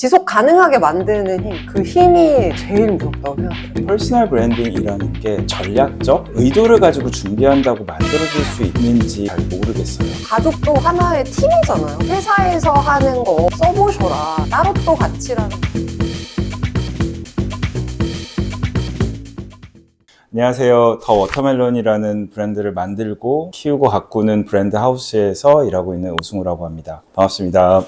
지속 가능하게 만드는 힘, 그 힘이 제일 무섭다고 생각해요. 퍼스널 브랜딩이라는 게 전략적 의도를 가지고 준비한다고 만들어질 수 있는지 잘 모르겠어요. 가족도 하나의 팀이잖아요. 회사에서 하는 거 써보셔라. 따로 또 가치라는 거. 안녕하세요. 더 워터멜론이라는 브랜드를 만들고 키우고 가꾸는 브랜드 하우스에서 일하고 있는 오승우라고 합니다. 반갑습니다.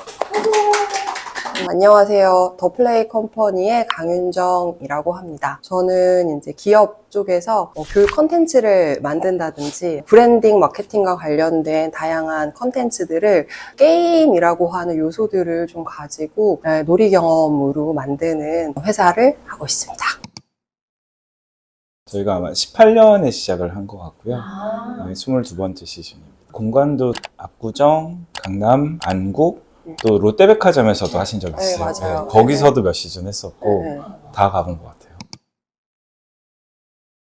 안녕하세요. 더 플레이 컴퍼니의 강윤정이라고 합니다. 저는 이제 기업 쪽에서 교육 컨텐츠를 만든다든지 브랜딩 마케팅과 관련된 다양한 컨텐츠들을 게임이라고 하는 요소들을 좀 가지고 놀이 경험으로 만드는 회사를 하고 있습니다. 저희가 아마 18년에 시작을 한 것 같고요. 22번째 시즌입니다. 공간도 압구정, 강남, 안국, 또 롯데백화점에서도 하신 적 있어요. 네, 맞아요. 네, 거기서도 몇 시즌 했었고 네. 다 가본 것 같아요.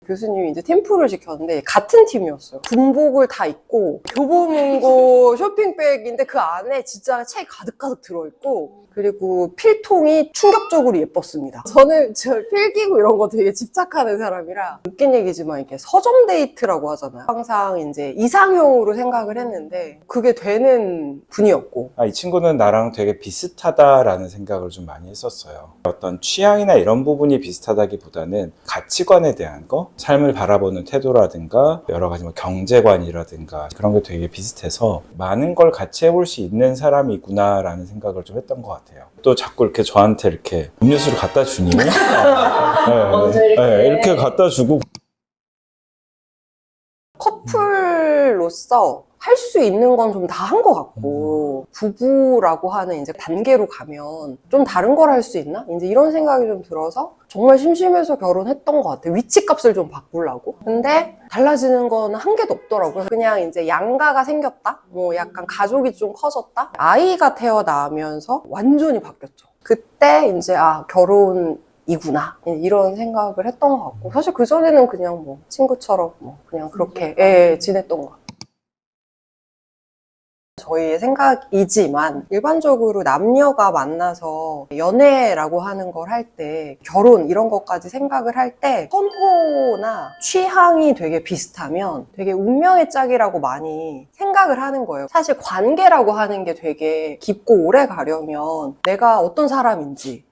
교수님이 이제 팀플을 시켰는데 같은 팀이었어요. 군복을 다 입고 교보문고 쇼핑백인데 그 안에 진짜 책 가득가득 들어있고 그리고 필통이 충격적으로 예뻤습니다. 저는 필기구 이런 거 되게 집착하는 사람이라 웃긴 얘기지만 이렇게 서점 데이트라고 하잖아요. 항상 이제 이상형으로 생각을 했는데 그게 되는 분이었고 이 친구는 나랑 되게 비슷하다라는 생각을 좀 많이 했었어요. 어떤 취향이나 이런 부분이 비슷하다기보다는 가치관에 대한 거, 삶을 바라보는 태도라든가 여러 가지 뭐 경제관이라든가 그런 게 되게 비슷해서 많은 걸 같이 해볼 수 있는 사람이구나라는 생각을 좀 했던 것 같아요. 또 자꾸 이렇게 저한테 이렇게 음료수를 갖다 주니 이렇게 갖다 주고 커플로서 할 수 있는 건 좀 다 한 것 같고 부부라고 하는 이제 단계로 가면 좀 다른 걸 할 수 있나? 이제 이런 생각이 좀 들어서 정말 심심해서 결혼했던 것 같아요. 위치값을 좀 바꾸려고. 근데 달라지는 거는 한 개도 없더라고요. 그냥 이제 양가가 생겼다? 뭐 약간 가족이 좀 커졌다? 아이가 태어나면서 완전히 바뀌었죠. 그때 이제 결혼 이구나 이런 생각을 했던 것 같고 사실 그전에는 그냥 뭐 친구처럼 뭐 그냥 그렇게 지냈던 것 같아요. 저희의 생각이지만 일반적으로 남녀가 만나서 연애라고 하는 걸 할 때 결혼 이런 것까지 생각을 할 때 선호나 취향이 되게 비슷하면 되게 운명의 짝이라고 많이 생각을 하는 거예요. 사실 관계라고 하는 게 되게 깊고 오래 가려면 내가 어떤 사람인지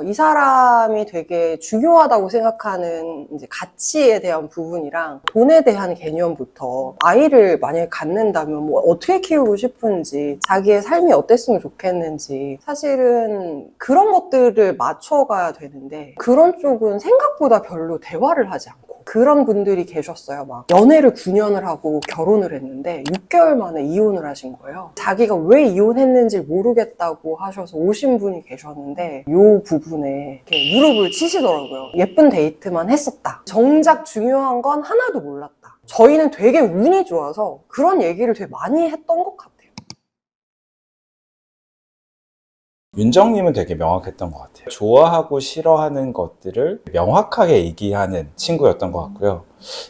이 사람이 되게 중요하다고 생각하는 이제 가치에 대한 부분이랑 돈에 대한 개념부터 아이를 만약에 갖는다면 뭐 어떻게 키우고 싶은지 자기의 삶이 어땠으면 좋겠는지 사실은 그런 것들을 맞춰가야 되는데 그런 쪽은 생각보다 별로 대화를 하지 않고 그런 분들이 계셨어요. 막 연애를 9년을 하고 결혼을 했는데 6개월 만에 이혼을 하신 거예요. 자기가 왜 이혼했는지 모르겠다고 하셔서 오신 분이 계셨는데 이 부분에 이렇게 무릎을 치시더라고요. 예쁜 데이트만 했었다. 정작 중요한 건 하나도 몰랐다. 저희는 되게 운이 좋아서 그런 얘기를 되게 많이 했던 것 같아요. 윤정님은 되게 명확했던 것 같아요. 좋아하고 싫어하는 것들을 명확하게 얘기하는 친구였던 것 같고요.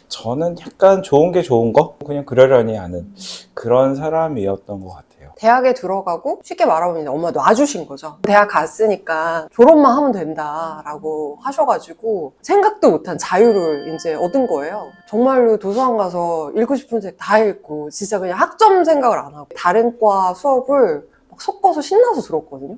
저는 약간 좋은 게 좋은 거 그냥 그러려니 하는 그런 사람이었던 것 같아요. 대학에 들어가고 쉽게 말하면 이제 엄마 놔주신 거죠. 대학 갔으니까 졸업만 하면 된다라고 하셔가지고 생각도 못한 자유를 이제 얻은 거예요. 정말로 도서관 가서 읽고 싶은 책 다 읽고 진짜 그냥 학점 생각을 안 하고 다른 과 수업을 섞어서 신나서 들었거든요.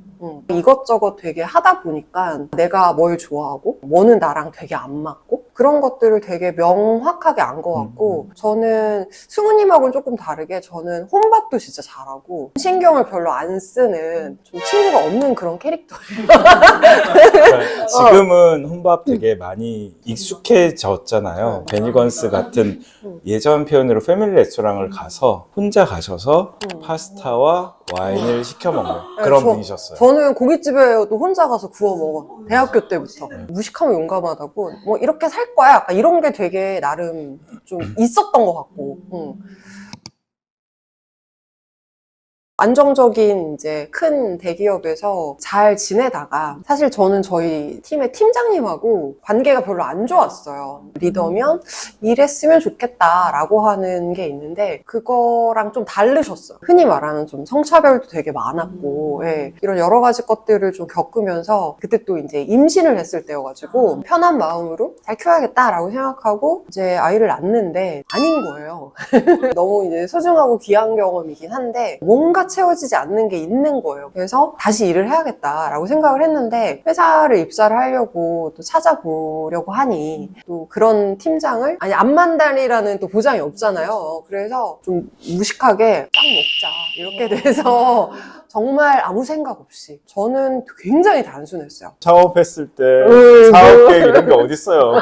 이것저것 되게 하다 보니까 내가 뭘 좋아하고 뭐는 나랑 되게 안 맞고 그런 것들을 되게 명확하게 안 것 같고 저는 승우님하고는 조금 다르게 저는 혼밥도 진짜 잘하고 신경을 별로 안 쓰는 좀 친구가 없는 그런 캐릭터예요. 지금은 혼밥 되게 많이 익숙해졌잖아요. 베니건스 같은 예전 표현으로 패밀리 레스토랑을 가서 혼자 가셔서 파스타와 와인을 시켜 먹는 그런 분이셨어요. 저는 고깃집에도 혼자 가서 구워 먹어. 대학교 때부터. 무식하면 용감하다고 뭐 이렇게 살 거야. 약간 이런 게 되게 나름 좀 있었던 것 같고 안정적인 이제 큰 대기업에서 잘 지내다가 사실 저는 저희 팀의 팀장님하고 관계가 별로 안 좋았어요. 리더면 이랬으면 좋겠다라고 하는 게 있는데 그거랑 좀 다르셨어요. 흔히 말하는 좀 성차별도 되게 많았고 예, 이런 여러 가지 것들을 좀 겪으면서 그때 또 이제 임신을 했을 때여가지고 편한 마음으로 잘 키워야겠다라고 생각하고 이제 아이를 낳는데 아닌 거예요. 너무 이제 소중하고 귀한 경험이긴 한데 뭔가 채워지지 않는 게 있는 거예요. 그래서 다시 일을 해야겠다라고 생각을 했는데 회사를 입사를 하려고 또 찾아보려고 하니 또 그런 팀장을 아니 암만달이라는 또 보장이 없잖아요. 그래서 좀 무식하게 딱 먹자 이렇게 돼서 정말 아무 생각 없이 저는 굉장히 단순했어요. 창업했을 때 뭐. 사업 계획 이런 게 어딨어요.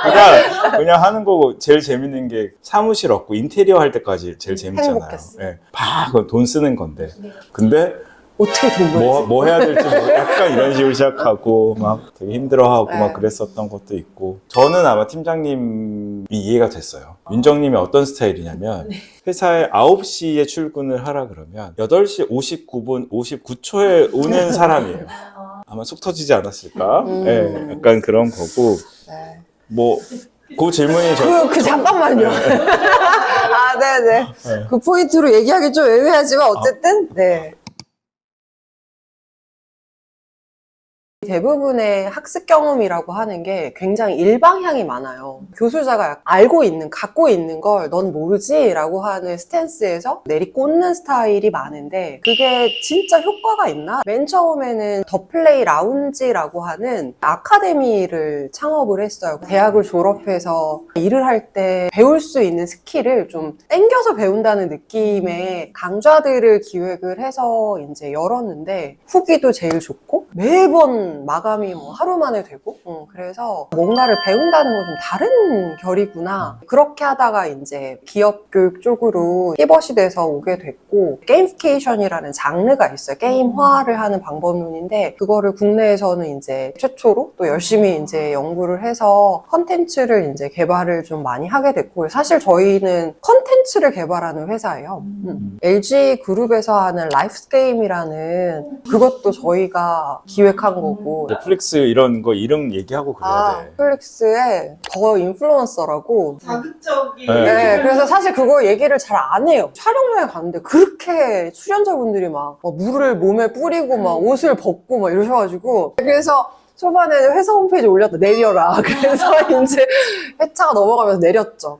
그냥 하는 거고 제일 재밌는 게 사무실 없고 인테리어 할 때까지 제일 재밌잖아요. 행복했어. 예. 막 돈 쓰는 건데. 근데 어떻게 돈 벌지? 뭐 해야 될지 약간 이런 식으로 시작하고 막 되게 힘들어하고 네. 막 그랬었던 것도 있고 저는 아마 팀장님이 이해가 됐어요. 윤정님이 어떤 스타일이냐면 회사에 9시에 출근을 하라 그러면 8시 59분 59초에 오는 사람이에요. 아마 속 터지지 않았을까? 네, 약간 그런 거고 네. 뭐 그 질문이 잠깐만요. 아, 네네. 네. 그 포인트로 얘기하기 좀 애매하지만 어쨌든 네. 대부분의 학습 경험이라고 하는 게 굉장히 일방향이 많아요. 교수자가 알고 있는, 갖고 있는 걸 넌 모르지? 라고 하는 스탠스에서 내리꽂는 스타일이 많은데 그게 진짜 효과가 있나? 맨 처음에는 더 플레이 라운지라고 하는 아카데미를 창업을 했어요. 대학을 졸업해서 일을 할 때 배울 수 있는 스킬을 좀 땡겨서 배운다는 느낌의 강좌들을 기획을 해서 이제 열었는데 후기도 제일 좋고 매번 마감이 뭐 하루 만에 되고 그래서 뭔가를 배운다는 건 좀 다른 결이구나 그렇게 하다가 이제 기업 교육 쪽으로 피벗이 돼서 오게 됐고 게임피케이션이라는 장르가 있어요. 게임화를 하는 방법론인데 그거를 국내에서는 이제 최초로 또 열심히 이제 연구를 해서 컨텐츠를 이제 개발을 좀 많이 하게 됐고 사실 저희는 컨텐츠를 개발하는 회사예요. LG 그룹에서 하는 라이프 게임이라는 그것도 저희가 기획한 거고 넷플릭스 이런 거 이름 얘기하고 그래야 돼. 넷플릭스의 더 인플루언서라고 자극적인. 네, 그래서 사실 그거 얘기를 잘 안 해요. 촬영장에 갔는데 그렇게 출연자분들이 막 물을 몸에 뿌리고 막 옷을 벗고 막 이러셔가지고 그래서 초반에는 회사 홈페이지 올렸다 내려라. 그래서 이제 회차가 넘어가면서 내렸죠.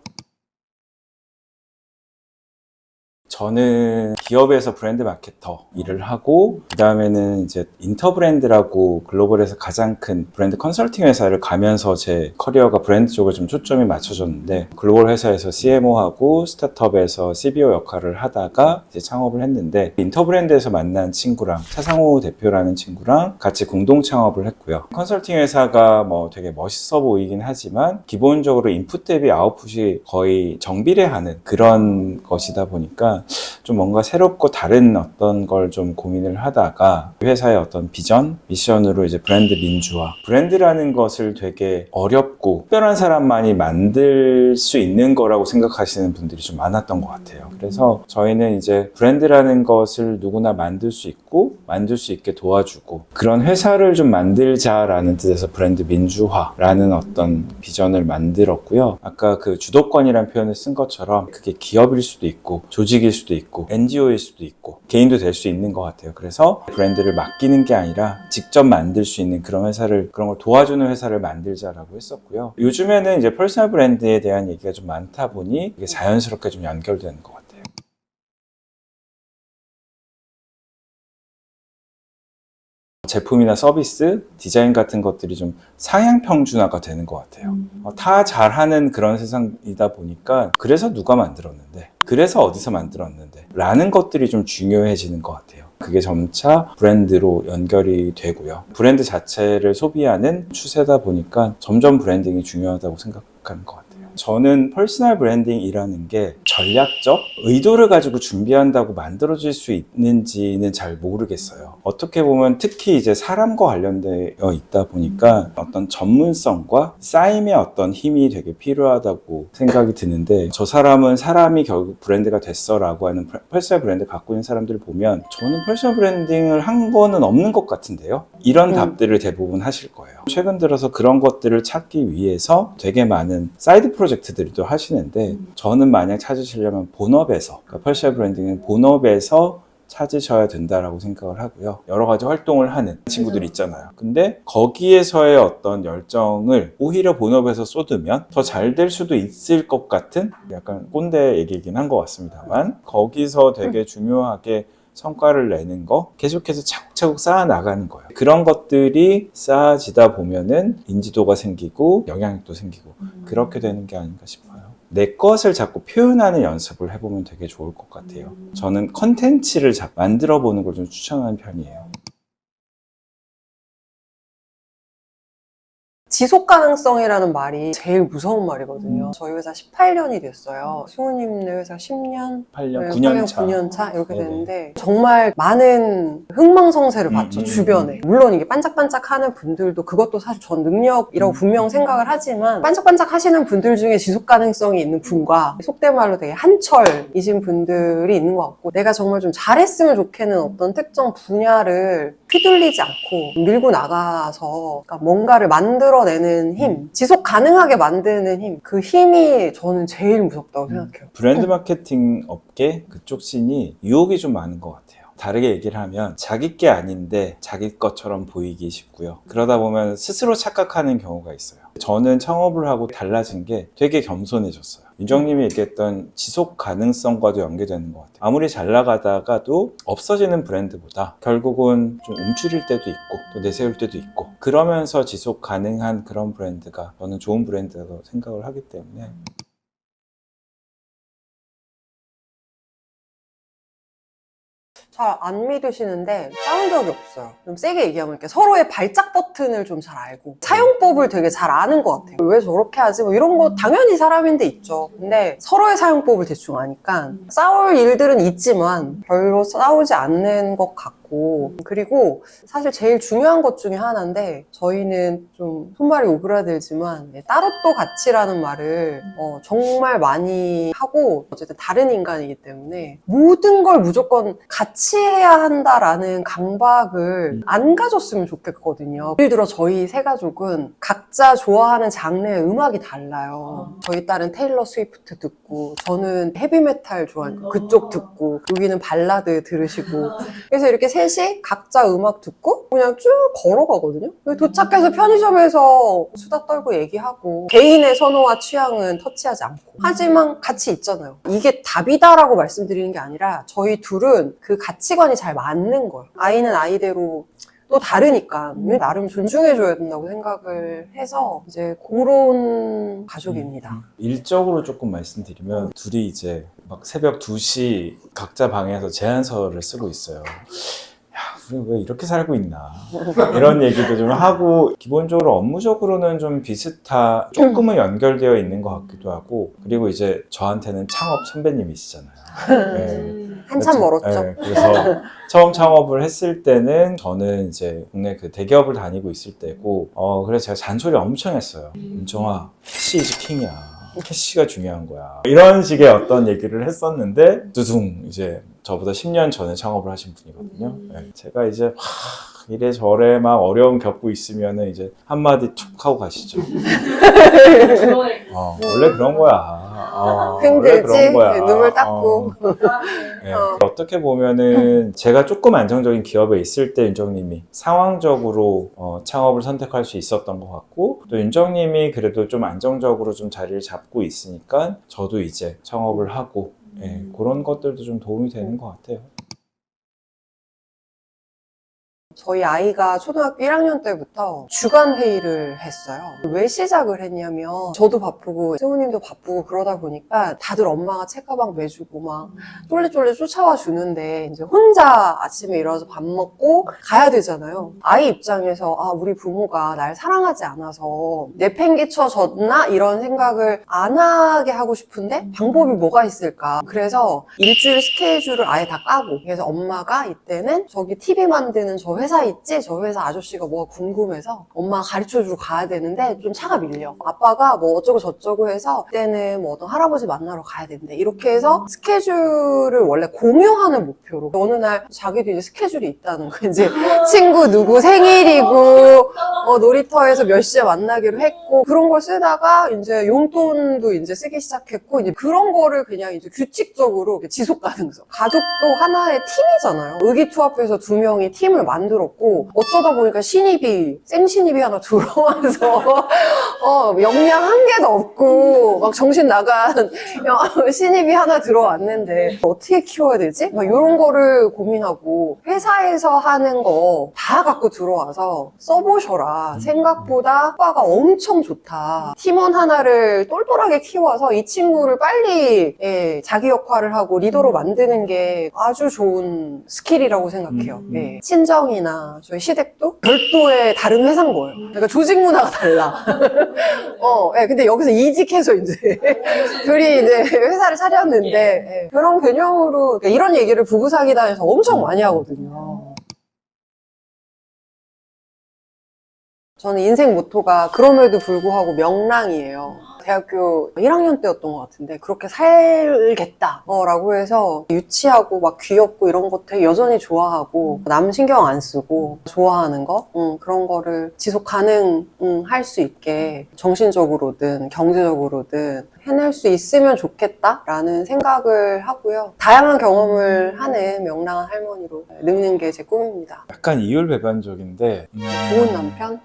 저는 기업에서 브랜드 마케터 일을 하고 그 다음에는 이제 인터브랜드라고 글로벌에서 가장 큰 브랜드 컨설팅 회사를 가면서 제 커리어가 브랜드 쪽에 좀 초점이 맞춰졌는데 글로벌 회사에서 CMO하고 스타트업에서 CBO 역할을 하다가 이제 창업을 했는데 인터브랜드에서 만난 친구랑 차상호 대표라는 친구랑 같이 공동 창업을 했고요. 컨설팅 회사가 뭐 되게 멋있어 보이긴 하지만 기본적으로 인풋 대비 아웃풋이 거의 정비례하는 그런 것이다 보니까 좀 뭔가 새롭고 다른 어떤 걸 좀 고민을 하다가 회사의 어떤 비전, 미션으로 이제 브랜드 민주화. 브랜드라는 것을 되게 어렵고 특별한 사람만이 만들 수 있는 거라고 생각하시는 분들이 좀 많았던 것 같아요. 그래서 저희는 이제 브랜드라는 것을 누구나 만들 수 있고 만들 수 있게 도와주고 그런 회사를 좀 만들자라는 뜻에서 브랜드 민주화라는 어떤 비전을 만들었고요. 아까 그 주도권이라는 표현을 쓴 것처럼 그게 기업일 수도 있고 조직일 수도 있고 NGO일 수도 있고 개인도 될 수 있는 것 같아요. 그래서 브랜드를 맡기는 게 아니라 직접 만들 수 있는 그런 회사를 그런 걸 도와주는 회사를 만들자라고 했었고요. 요즘에는 이제 퍼스널 브랜드에 대한 얘기가 좀 많다 보니 이게 자연스럽게 좀 연결되는 것 같아요. 제품이나 서비스, 디자인 같은 것들이 좀 상향 평준화가 되는 것 같아요. 다 잘하는 그런 세상이다 보니까 그래서 누가 만들었는데 그래서 어디서 만들었는데 라는 것들이 좀 중요해지는 것 같아요. 그게 점차 브랜드로 연결이 되고요. 브랜드 자체를 소비하는 추세다 보니까 점점 브랜딩이 중요하다고 생각하는 것 같아요. 저는 퍼스널 브랜딩이라는 게 전략적 의도를 가지고 준비한다고 만들어질 수 있는지는 잘 모르겠어요. 어떻게 보면 특히 이제 사람과 관련되어 있다 보니까 어떤 전문성과 쌓임의 어떤 힘이 되게 필요하다고 생각이 드는데, 저 사람은 사람이 결국 브랜드가 됐어라고 하는 퍼스널 브랜드 갖고 있는 사람들을 보면 저는 퍼스널 브랜딩을 한 거는 없는 것 같은데요? 이런 답들을 대부분 하실 거예요. 최근 들어서 그런 것들을 찾기 위해서 되게 많은 사이드 프로젝트들도 하시는데, 저는 만약 찾으시려면 본업에서, 그러니까 퍼스널 브랜딩은 본업에서 찾으셔야 된다라고 생각을 하고요. 여러 가지 활동을 하는 친구들이 있잖아요. 근데 거기에서의 어떤 열정을 오히려 본업에서 쏟으면 더 잘 될 수도 있을 것 같은, 약간 꼰대 얘기긴 한 것 같습니다만, 거기서 되게 중요하게 성과를 내는 거, 계속해서 차곡차곡 쌓아 나가는 거예요. 그런 것들이 쌓아지다 보면은 인지도가 생기고 영향력도 생기고 그렇게 되는 게 아닌가 싶어요. 내 것을 자꾸 표현하는 연습을 해보면 되게 좋을 것 같아요. 저는 컨텐츠를 만들어 보는 걸 좀 추천하는 편이에요. 지속 가능성이라는 말이 제일 무서운 말이거든요. 저희 회사 18년이 됐어요. 승우님네 회사 10년? 8년, 9년 9년 차. 9년 차? 이렇게 네네. 되는데 정말 많은 흥망성쇠를 봤죠, 주변에. 물론 이게 반짝반짝 하는 분들도 그것도 사실 전 능력이라고 분명 생각을 하지만, 반짝반짝 하시는 분들 중에 지속 가능성이 있는 분과 속된 말로 되게 한철이신 분들이 있는 것 같고, 내가 정말 좀 잘했으면 좋겠는 어떤 특정 분야를 휘둘리지 않고 밀고 나가서, 그러니까 뭔가를 만들어내는 힘, 지속 가능하게 만드는 힘, 그 힘이 저는 제일 무섭다고 생각해요. 브랜드 마케팅 업계 그쪽 씬이 유혹이 좀 많은 것 같아요. 다르게 얘기를 하면 자기 게 아닌데 자기 것처럼 보이기 쉽고요. 그러다 보면 스스로 착각하는 경우가 있어요. 저는 창업을 하고 달라진 게 되게 겸손해졌어요. 윤정님이 얘기했던 지속 가능성과도 연계되는 것 같아요. 아무리 잘 나가다가도 없어지는 브랜드보다 결국은 좀 움츠릴 때도 있고 또 내세울 때도 있고, 그러면서 지속 가능한 그런 브랜드가 저는 좋은 브랜드라고 생각을 하기 때문에. 잘 안 믿으시는데 싸운 적이 없어요. 좀 세게 얘기하면 이렇게 서로의 발작 버튼을 좀 잘 알고 사용법을 되게 잘 아는 것 같아요. 왜 저렇게 하지? 뭐 이런 거 당연히 사람인데 있죠. 근데 서로의 사용법을 대충 아니까 싸울 일들은 있지만 별로 싸우지 않는 것 같고, 그리고 사실 제일 중요한 것 중에 하나인데, 저희는 좀 손발이 오그라들지만 따로또 가치라는 말을 정말 많이 하고, 어쨌든 다른 인간이기 때문에 모든 걸 무조건 같이 해야 한다라는 강박을 안 가졌으면 좋겠거든요. 예를 들어 저희 세 가족은 각자 좋아하는 장르의 음악이 달라요. 저희 딸은 테일러 스위프트 듣고, 저는 헤비메탈 좋아하니까 그쪽 듣고, 여기는 발라드 들으시고, 그래서 이렇게 셋이 각자 음악 듣고 그냥 쭉 걸어가거든요. 도착해서 편의점에서 수다 떨고 얘기하고, 개인의 선호와 취향은 터치하지 않고, 하지만 같이 있잖아요. 이게 답이다라고 말씀드리는 게 아니라 저희 둘은 그 가치관이 잘 맞는 거예요. 아이는 아이대로 또 다르니까 나름 존중해줘야 된다고 생각을 해서 이제 그런 가족입니다. 일적으로 조금 말씀드리면, 둘이 이제 막 새벽 2시 각자 방에서 제안서를 쓰고 있어요. 야, 우리 왜 이렇게 살고 있나, 이런 얘기도 좀 하고, 기본적으로 업무적으로는 좀 조금은 연결되어 있는 것 같기도 하고, 그리고 이제 저한테는 창업 선배님이시잖아요. 네. 한참 멀었죠. 네, 그래서 처음 창업을 했을 때는 저는 이제 국내 그 대기업을 다니고 있을 때고, 그래서 제가 잔소리 엄청 했어요. 윤정아, 캐시 이즈 킹이야. 캐시가 중요한 거야. 이런 식의 어떤 얘기를 했었는데, 두둥 이제 저보다 10년 전에 창업을 하신 분이거든요. 네, 제가 이제 이래저래 막 어려움 겪고 있으면은 이제 한마디 툭 하고 가시죠. 원래 그런 거야. 원래 그런 힘들지? 거야. 눈물 닦고. 네, 어떻게 보면은 제가 조금 안정적인 기업에 있을 때 윤정님이 상황적으로 창업을 선택할 수 있었던 것 같고, 또 윤정님이 그래도 좀 안정적으로 좀 자리를 잡고 있으니까 저도 이제 창업을 하고, 그런 것들도 좀 도움이 되는 것 같아요. 저희 아이가 초등학교 1학년 때부터 주간 회의를 했어요. 왜 시작을 했냐면 저도 바쁘고 세훈님도 바쁘고 그러다 보니까 다들 엄마가 책가방 매주고 막 쫄래쫄래 쫓아와 주는데 이제 혼자 아침에 일어나서 밥 먹고 가야 되잖아요. 아이 입장에서 아 우리 부모가 날 사랑하지 않아서 내팽개쳐 줬나 이런 생각을 안 하게 하고 싶은데 방법이 뭐가 있을까. 그래서 일주일 스케줄을 아예 다 까고 그래서 엄마가 이때는 저기 TV 만드는 저 회사 있지? 저 회사 아저씨가 뭐가 궁금해서 엄마가 가르쳐주러 가야 되는데 좀 차가 밀려. 아빠가 뭐 어쩌고 저쩌고 해서 그때는 뭐 어떤 할아버지 만나러 가야 된대. 이렇게 해서 스케줄을 원래 공유하는 목표로 어느 날 자기도 이제 스케줄이 있다는 거. 이제 친구 누구 생일이고 놀이터에서 몇 시에 만나기로 했고 그런 걸 쓰다가 이제 용돈도 이제 쓰기 시작했고 이제 그런 거를 그냥 이제 규칙적으로 지속 가능성. 가족도 하나의 팀이잖아요. 의기투합해서 두 명이 팀을 만들었고 어쩌다 보니까 생신입이 하나 들어와서 역량 한 개도 없고 막 정신 나간 신입이 하나 들어왔는데 어떻게 키워야 되지? 막 이런 거를 고민하고 회사에서 하는 거 다 갖고 들어와서 써보셔라. 생각보다 효과가 엄청 좋다. 팀원 하나를 똘똘하게 키워서 이 친구를 빨리 자기 역할을 하고 리더로 만드는 게 아주 좋은 스킬이라고 생각해요. 예. 친정이나 저희 시댁도 별도의 다른 회사인 거예요. 그러니까 조직 문화가 달라. 근데 여기서 이직해서 이제 둘이 이제 회사를 차렸는데 그런 개념으로 그러니까 이런 얘기를 부부사기단에서 엄청 많이 하거든요. 저는 인생 모토가 그럼에도 불구하고 명랑이에요. 대학교 1학년 때였던 것 같은데 그렇게 살겠다 라고 해서 유치하고 막 귀엽고 이런 것들 여전히 좋아하고 남 신경 안 쓰고 좋아하는 거 그런 거를 지속 가능할 수 있게 정신적으로든 경제적으로든 해낼 수 있으면 좋겠다라는 생각을 하고요. 다양한 경험을 하는 명랑한 할머니로 늙는 게 제 꿈입니다. 약간 이율배반적인데 좋은 남편?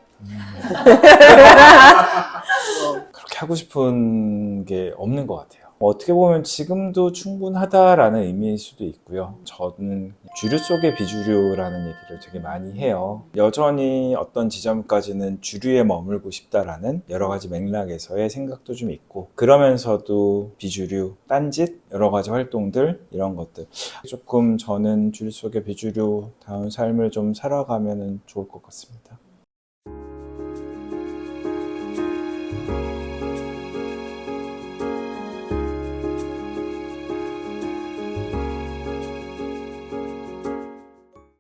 그렇게 하고 싶은 게 없는 것 같아요. 어떻게 보면 지금도 충분하다라는 의미일 수도 있고요. 저는 주류 속의 비주류라는 얘기를 되게 많이 해요. 여전히 어떤 지점까지는 주류에 머물고 싶다라는 여러 가지 맥락에서의 생각도 좀 있고 그러면서도 비주류, 딴짓, 여러 가지 활동들 이런 것들 조금 저는 주류 속의 비주류다운 삶을 좀 살아가면 좋을 것 같습니다.